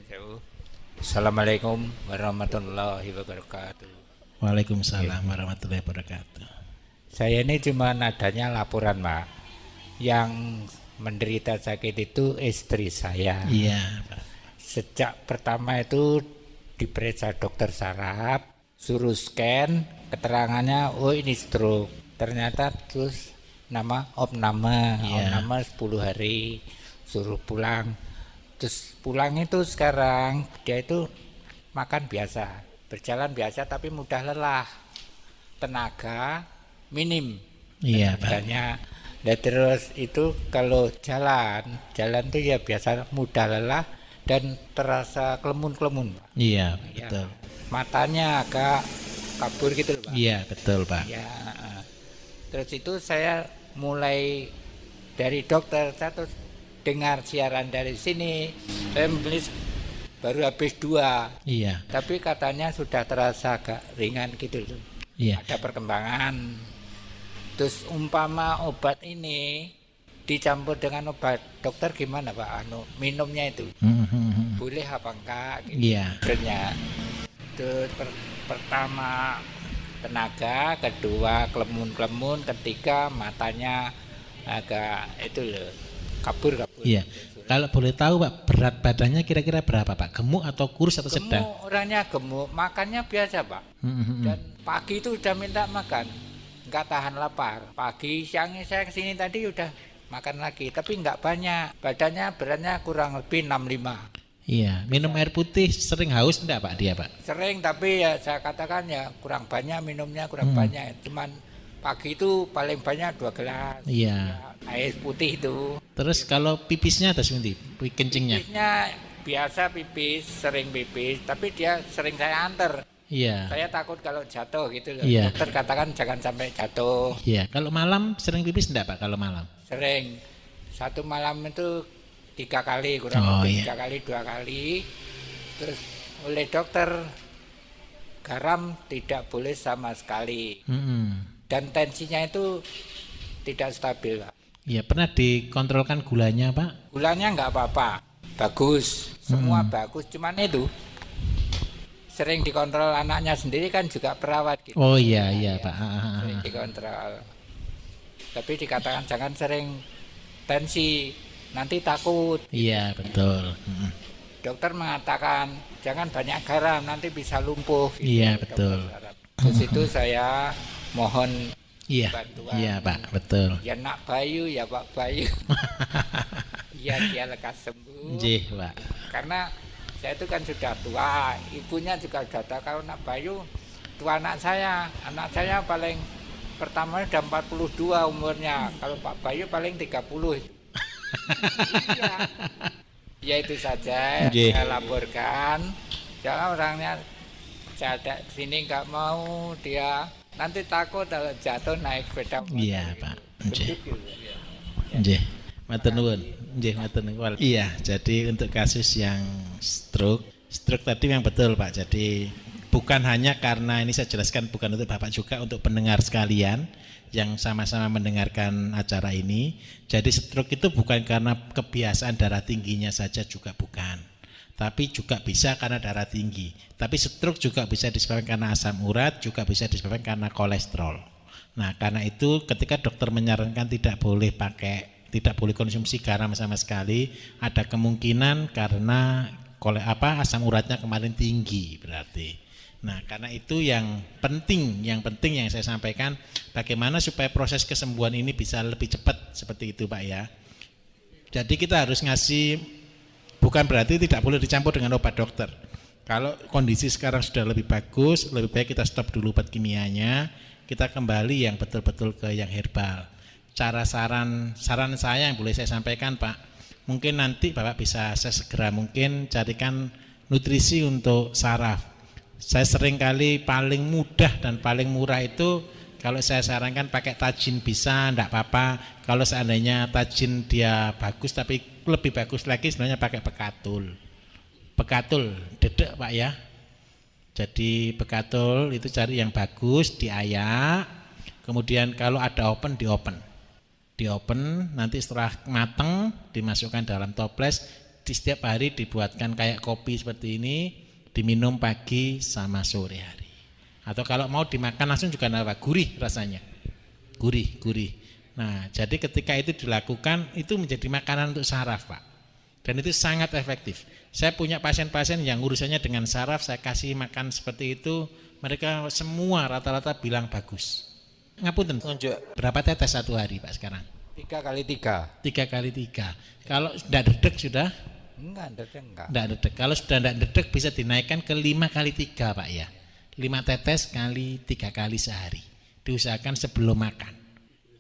Sewu. Assalamualaikum warahmatullahi wabarakatuh. Waalaikumsalam warahmatullahi wabarakatuh. Saya ini cuma adanya laporan, Pak. Yang menderita sakit itu istri saya. Iya, Pak. Sejak pertama itu diperiksa dokter saraf, suruh scan, keterangannya oh ini stroke. Ternyata terus nama opname, Iya. opname 10 hari, suruh pulang. Terus pulang itu sekarang dia itu makan biasa, berjalan biasa tapi mudah lelah, tenaga minim Iya, Pak. tenaganya. Dan terus itu kalau jalan tuh ya biasa mudah lelah dan terasa kelemun-kelemun, Pak. Iya, Ya, betul. matanya agak kabur gitu loh, Pak. Iya, betul, Pak. Ya, terus itu saya mulai dari dokter, saya terus dengar siaran dari sini, saya membeli baru habis 2, Iya. tapi katanya sudah terasa agak ringan gitu loh. Iya. Ada perkembangan. Terus umpama obat ini dicampur dengan obat dokter gimana, Pak? Minumnya itu boleh apa enggak? Gitu. Iya. Sebenarnya. Terus pertama tenaga, kedua kelemun-kelemun, ketiga matanya agak itu loh, kabur. Iya. Kalau boleh tahu, Pak, berat badannya kira-kira berapa, Pak? Gemuk atau kurus atau sedang? Gemuk, orangnya gemuk, makannya biasa, Pak. Dan pagi itu udah minta makan, nggak tahan lapar. Pagi, siangnya saya kesini tadi udah makan lagi, tapi nggak banyak. Badannya beratnya kurang lebih 65. Iya. Minum air putih sering haus enggak, Pak, dia, Pak? Sering, tapi ya saya katakan ya kurang banyak minumnya, kurang banyak. Cuman pagi itu paling banyak 2 gelas. Iya. Ya, air putih itu. Terus kalau pipisnya ada seperti kencingnya? Pipisnya biasa pipis, sering pipis, tapi dia sering saya antar. Iya. Saya takut kalau jatuh gitu loh. Iya. Dokter katakan jangan sampai jatuh. Iya. Kalau malam sering pipis enggak, Pak, kalau malam? Sering. Satu malam itu 3 kali, kurang Oh, lebih iya. 3 kali, 2 kali. Terus oleh dokter garam tidak boleh sama sekali. Dan tensinya itu tidak stabil, Pak. Iya. Pernah dikontrolkan gulanya, Pak? Gulanya nggak apa-apa, bagus, semua bagus. Cuman itu sering dikontrol anaknya sendiri kan juga perawat gitu. Oh iya, iya, Pak. Sering dikontrol. Tapi dikatakan jangan sering tensi, nanti takut. Iya, betul. Dokter mengatakan jangan banyak garam, nanti bisa lumpuh. Gitu, Iya, dokter betul. saraf. Terus itu saya mohon Iya, bantuan. iya, Pak, betul. Ya Nak Bayu, ya Pak Bayu. Ya dia lekas sembuh. Nggih, Pak. Karena saya itu kan sudah tua, ibunya juga sudah tahu kalau Nak Bayu tua anak saya paling pertama udah 42 umurnya, kalau Pak Bayu paling 30 itu. Iya. Ya itu saja Nggih. saya laporkan. Jangan orangnya saya ada sini nggak mau, dia nanti takut kalau jatuh naik sepeda motor. Iya, Pak. Nggih. Beduk gitu. Nggih. Matur nuwun. Nggih, matur nuwun. Iya, jadi untuk kasus yang stroke tadi yang betul, Pak. Jadi bukan hanya karena ini saya jelaskan bukan untuk Bapak juga, untuk pendengar sekalian yang sama-sama mendengarkan acara ini. Jadi stroke itu bukan karena kebiasaan darah tingginya saja, juga bukan. Tapi juga bisa karena darah tinggi. Tapi stroke juga bisa disebabkan karena asam urat, juga bisa disebabkan karena kolesterol. Nah, karena itu ketika dokter menyarankan tidak boleh konsumsi garam sama sekali, ada kemungkinan karena asam uratnya kemarin tinggi berarti. Nah, karena itu yang penting yang saya sampaikan, bagaimana supaya proses kesembuhan ini bisa lebih cepat seperti itu, Pak ya. Jadi kita harus ngasih, bukan berarti tidak boleh dicampur dengan obat dokter. Kalau kondisi sekarang sudah lebih bagus, lebih baik kita stop dulu obat kimianya, kita kembali yang betul-betul ke yang herbal. Saran saya yang boleh saya sampaikan, Pak, mungkin nanti Bapak bisa segera mungkin carikan nutrisi untuk saraf. Saya sering kali paling mudah dan paling murah itu, kalau saya sarankan pakai tajin bisa, enggak apa-apa. Kalau seandainya tajin dia bagus, tapi lebih bagus lagi sebenarnya pakai Bekatul, dedek, Pak ya. Jadi Bekatul itu cari yang bagus, diayak. Kemudian kalau ada open, di open nanti setelah mateng dimasukkan dalam toples, di setiap hari dibuatkan kayak kopi seperti ini, diminum pagi sama sore hari. Atau kalau mau dimakan langsung juga gurih rasanya. Gurih. Nah, jadi ketika itu dilakukan, itu menjadi makanan untuk saraf, Pak. Dan itu sangat efektif. Saya punya pasien-pasien yang urusannya dengan saraf, saya kasih makan seperti itu, mereka semua rata-rata bilang bagus. Ngapunten, berapa tetes satu hari, Pak, sekarang? 3 kali 3. 3 kali 3. Kalau sudah dedek sudah? Enggak. Enggak dedek. Kalau sudah enggak dedek bisa dinaikkan ke 5 kali 3, Pak ya. 5 tetes kali 3 kali sehari. Diusahakan sebelum makan.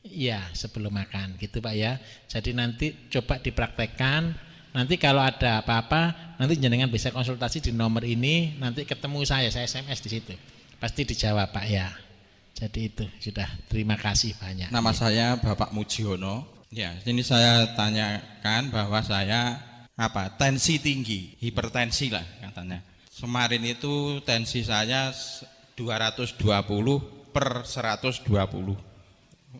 Iya, sebelum makan gitu, Pak ya. Jadi nanti coba dipraktekkan. Nanti kalau ada apa-apa, nanti jenengan bisa konsultasi di nomor ini, nanti ketemu saya SMS di situ. Pasti dijawab, Pak ya. Jadi itu sudah, terima kasih banyak. Nama saya Bapak Mujiono. Ya, ini saya tanyakan bahwa saya tensi tinggi, hipertensi lah katanya. Kemarin itu tensi saya 220/120.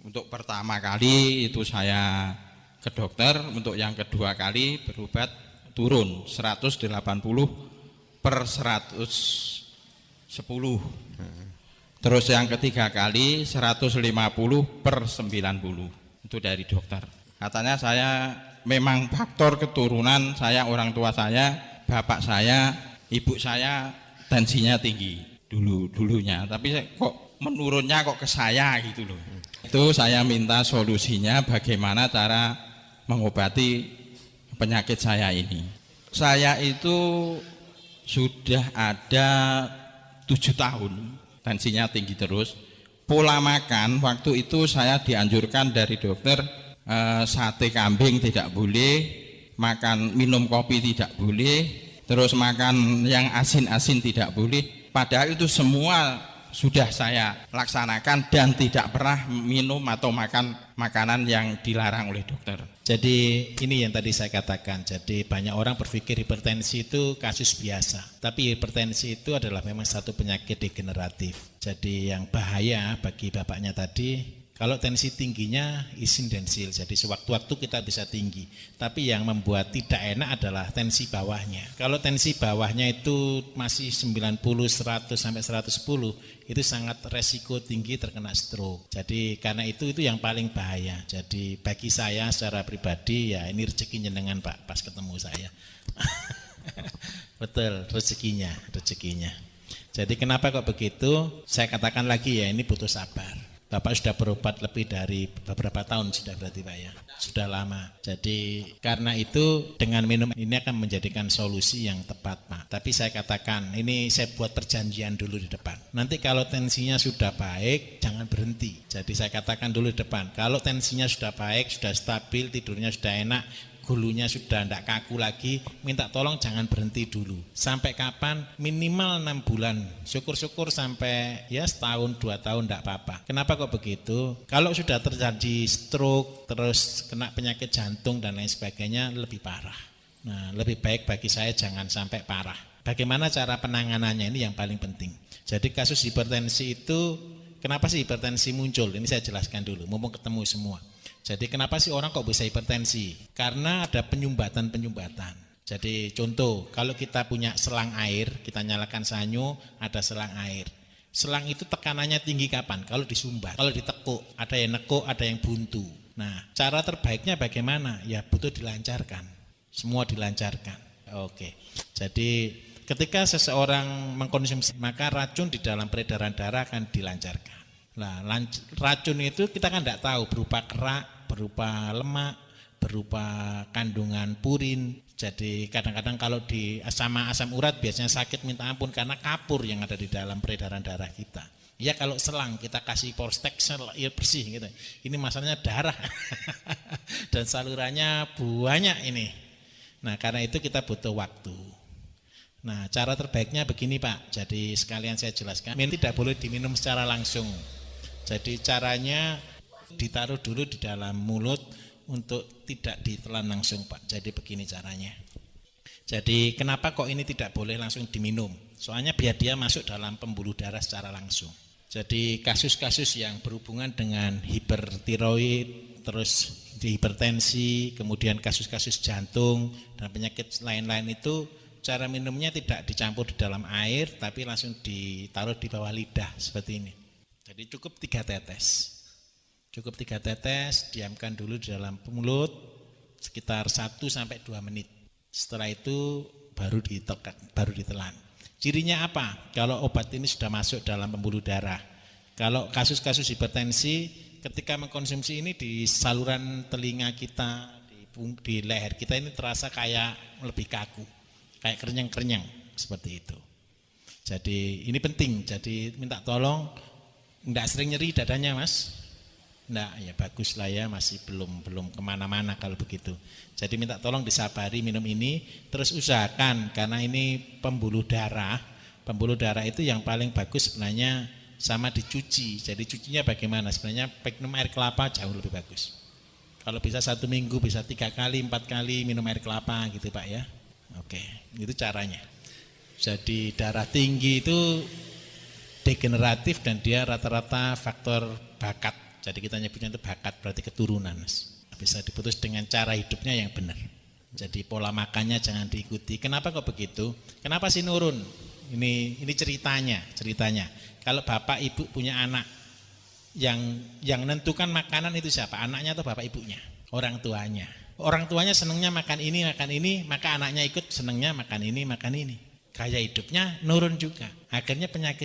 Untuk pertama kali itu saya ke dokter, untuk yang kedua kali berobat turun 180/110. Terus yang ketiga kali 150/90. Itu dari dokter. Katanya saya memang faktor keturunan saya, orang tua saya, bapak saya, ibu saya tensinya tinggi dulunya. Tapi kok menurunnya kok ke saya gitu loh. Itu saya minta solusinya bagaimana cara mengobati penyakit saya ini. Saya itu sudah ada 7 tahun. Tensinya tinggi terus. Pola makan waktu itu saya dianjurkan dari dokter, sate kambing tidak boleh, minum kopi tidak boleh, terus makan yang asin-asin tidak boleh. Padahal itu semua sudah saya laksanakan dan tidak pernah minum atau makan makanan yang dilarang oleh dokter. Jadi ini yang tadi saya katakan, jadi banyak orang berpikir hipertensi itu kasus biasa. Tapi hipertensi itu adalah memang satu penyakit degeneratif. Jadi yang bahaya bagi bapaknya tadi, kalau tensi tingginya insidensil, jadi sewaktu-waktu kita bisa tinggi. Tapi yang membuat tidak enak adalah tensi bawahnya. Kalau tensi bawahnya itu masih 90, 100 sampai 110, itu sangat resiko tinggi terkena stroke. Jadi karena itu yang paling bahaya. Jadi bagi saya secara pribadi ya ini rezeki jenengan, Pak, pas ketemu saya. Betul, rezekinya. Jadi kenapa kok begitu? Saya katakan lagi ya, ini butuh sabar. Bapak sudah berobat lebih dari beberapa tahun sudah berarti, Pak ya, sudah lama. Jadi karena itu dengan minum ini akan menjadikan solusi yang tepat, Pak. Tapi saya katakan ini saya buat perjanjian dulu di depan. Nanti kalau tensinya sudah baik jangan berhenti. Jadi saya katakan dulu di depan, kalau tensinya sudah baik, sudah stabil, tidurnya sudah enak, gulunya sudah tidak kaku lagi, minta tolong jangan berhenti dulu. Sampai kapan? Minimal 6 bulan. Syukur-syukur sampai ya setahun 2 tahun tidak apa-apa. Kenapa kok begitu? Kalau sudah terjadi stroke, terus kena penyakit jantung dan lain sebagainya, lebih parah. Nah, lebih baik bagi saya jangan sampai parah. Bagaimana cara penanganannya ini yang paling penting. Jadi kasus hipertensi itu, kenapa sih hipertensi muncul? Ini saya jelaskan dulu, mumpung ketemu semua. Jadi kenapa sih orang kok bisa hipertensi? Karena ada penyumbatan. Jadi contoh, kalau kita punya selang air, kita nyalakan sanyo, ada selang air. Selang itu tekanannya tinggi kapan? Kalau disumbat, kalau ditekuk, ada yang nekuk, ada yang buntu. Nah, cara terbaiknya bagaimana? Ya butuh dilancarkan. Semua dilancarkan. Oke. Jadi ketika seseorang mengkonsumsi, maka racun di dalam peredaran darah akan dilancarkan. Nah, racun itu kita kan tidak tahu, berupa kerak, berupa lemak, berupa kandungan purin. Jadi kadang-kadang kalau sama asam urat biasanya sakit minta ampun karena kapur yang ada di dalam peredaran darah kita. Ya kalau selang kita kasih Porstek ya bersih gitu. Ini masalahnya darah dan salurannya banyak ini. Nah karena itu kita butuh waktu. Nah cara terbaiknya begini, Pak. Jadi sekalian saya jelaskan. Tidak boleh diminum secara langsung. Jadi caranya ditaruh dulu di dalam mulut untuk tidak ditelan langsung, Pak. Jadi begini caranya. Jadi kenapa kok ini tidak boleh langsung diminum? Soalnya biar dia masuk dalam pembuluh darah secara langsung. Jadi kasus-kasus yang berhubungan dengan hipertiroid, terus hipertensi, kemudian kasus-kasus jantung dan penyakit lain-lain itu cara minumnya tidak dicampur di dalam air tapi langsung ditaruh di bawah lidah seperti ini. Jadi cukup 3 tetes. Cukup 3 tetes, diamkan dulu di dalam mulut sekitar 1 sampai 2 menit. Setelah itu baru ditelan. Cirinya apa? Kalau obat ini sudah masuk dalam pembuluh darah. Kalau kasus-kasus hipertensi ketika mengkonsumsi ini di saluran telinga kita, di leher kita ini terasa kayak lebih kaku, kayak kerenyang-kerenyang seperti itu. Jadi ini penting. Jadi minta tolong enggak sering nyeri dadanya, Mas. Enggak, ya bagus lah ya, masih belum kemana-mana kalau begitu. Jadi minta tolong disabari minum ini, terus usahakan karena ini pembuluh darah itu yang paling bagus sebenarnya sama dicuci. Jadi cucinya bagaimana? Sebenarnya minum air kelapa jauh lebih bagus. Kalau bisa 1 minggu bisa 3 kali, 4 kali minum air kelapa gitu Pak ya. Oke, itu caranya. Jadi darah tinggi itu degeneratif dan dia rata-rata faktor bakat. Jadi kita nyebutnya itu bakat, berarti keturunan. Bisa diputus dengan cara hidupnya yang benar. Jadi pola makannya jangan diikuti. Kenapa kok begitu? Kenapa sih nurun? Ini ceritanya. Kalau bapak ibu punya anak, yang menentukan makanan itu siapa? Anaknya atau bapak ibunya? Orang tuanya. Orang tuanya senangnya makan ini, maka anaknya ikut senangnya makan ini. Gaya hidupnya nurun juga. Akhirnya penyakit